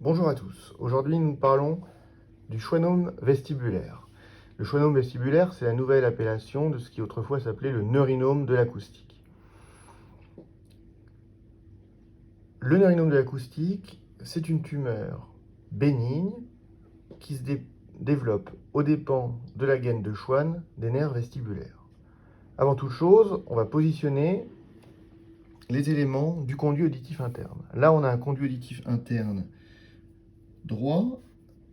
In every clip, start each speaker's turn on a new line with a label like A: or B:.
A: Bonjour à tous. Aujourd'hui, nous parlons du schwannome vestibulaire. Le schwannome vestibulaire, c'est la nouvelle appellation de ce qui autrefois s'appelait le neurinome de l'acoustique. Le neurinome de l'acoustique, c'est une tumeur bénigne qui se développe aux dépens de la gaine de Schwann des nerfs vestibulaires. Avant toute chose, on va positionner les éléments du conduit auditif interne. Là, on a un conduit auditif interne droit.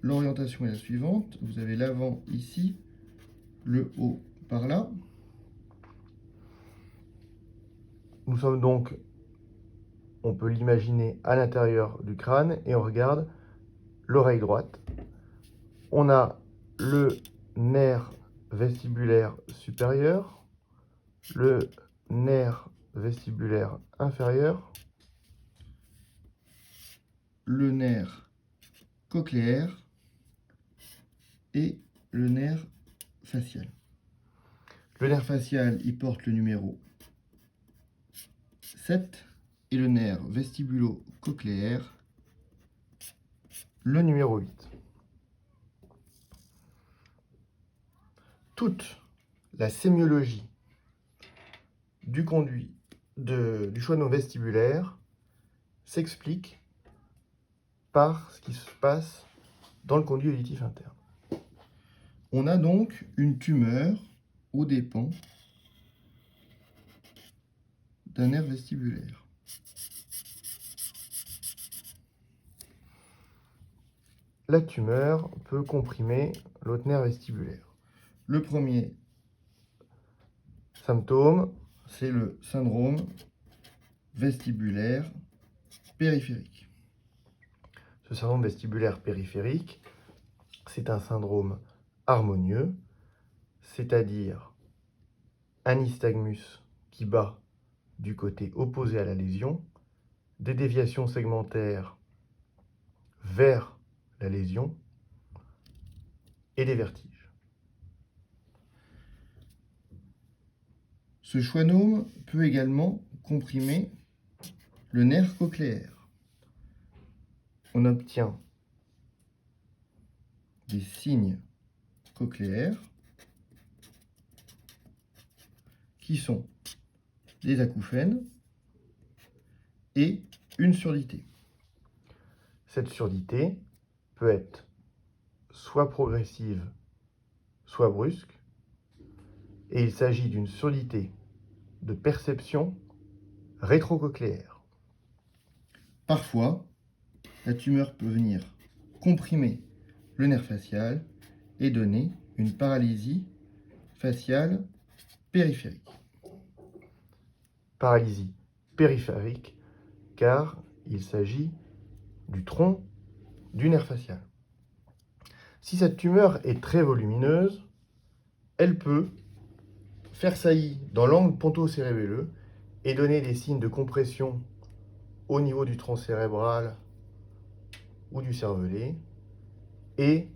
A: L'orientation est la suivante. Vous avez l'avant ici, le haut par là. Nous sommes donc, on peut l'imaginer, à l'intérieur du crâne et on regarde l'oreille droite. On a le nerf vestibulaire supérieur, le nerf vestibulaire inférieur, le nerf cochléaire et le nerf facial. Le nerf facial, il porte le numéro 7 et le nerf vestibulo-cochléaire, le numéro 8. Toute la sémiologie du conduit du schwannome vestibulaire s'explique par ce qui se passe dans le conduit auditif interne. On a donc une tumeur aux dépens d'un nerf vestibulaire. La tumeur peut comprimer l'autre nerf vestibulaire. Le premier symptôme, c'est le syndrome vestibulaire périphérique. Ce syndrome vestibulaire périphérique, c'est un syndrome harmonieux, c'est-à-dire un nystagmus qui bat du côté opposé à la lésion, des déviations segmentaires vers la lésion et des vertiges. Ce schwannome peut également comprimer le nerf cochléaire. On obtient des signes cochléaires qui sont des acouphènes et une surdité. Cette surdité peut être soit progressive, soit brusque, et il s'agit d'une surdité de perception rétrocochléaire. Parfois, la tumeur peut venir comprimer le nerf facial et donner une paralysie faciale périphérique. Paralysie périphérique car il s'agit du tronc du nerf facial. Si cette tumeur est très volumineuse, elle peut faire saillie dans l'angle ponto-cérébelleux et donner des signes de compression au niveau du tronc cérébral ou du cervelet et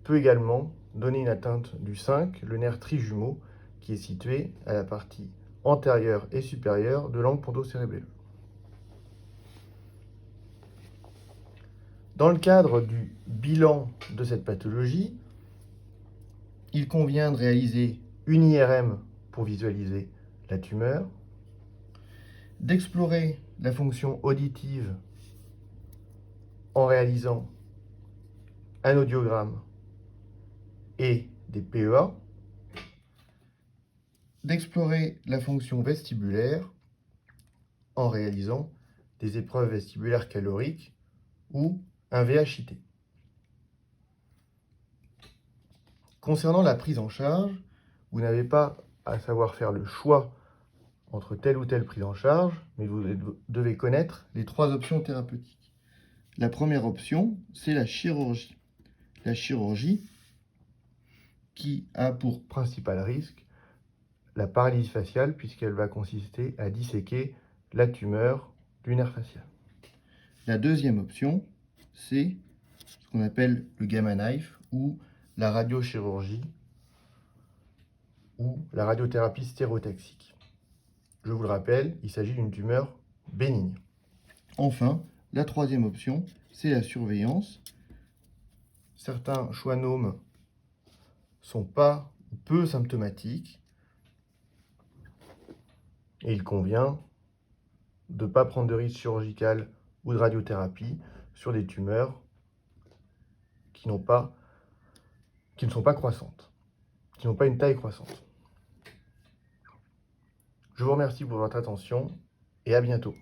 A: peut également donner une atteinte du 5, le nerf trijumeau, qui est situé à la partie antérieure et supérieure de l'angle ponto-cérébelleux. Dans le cadre du bilan de cette pathologie, il convient de réaliser une IRM pour visualiser la tumeur, d'explorer la fonction auditive en réalisant un audiogramme et des PEA, d'explorer la fonction vestibulaire en réalisant des épreuves vestibulaires caloriques ou un VHIT. Concernant la prise en charge, vous n'avez pas à savoir faire le choix entre telle ou telle prise en charge, mais vous devez connaître les 3 options thérapeutiques. La première option, c'est la chirurgie. La chirurgie qui a pour principal risque la paralysie faciale, puisqu'elle va consister à disséquer la tumeur du nerf facial. La deuxième option, c'est ce qu'on appelle le gamma knife ou la radiochirurgie ou la radiothérapie stéréotaxique. Je vous le rappelle, il s'agit d'une tumeur bénigne. Enfin, La troisième option, c'est la surveillance. Certains schwannomes sont pas ou peu symptomatiques et il convient de ne pas prendre de risque chirurgical ou de radiothérapie sur des tumeurs qui ne sont pas croissantes, qui n'ont pas une taille croissante. Je vous remercie pour votre attention et à bientôt.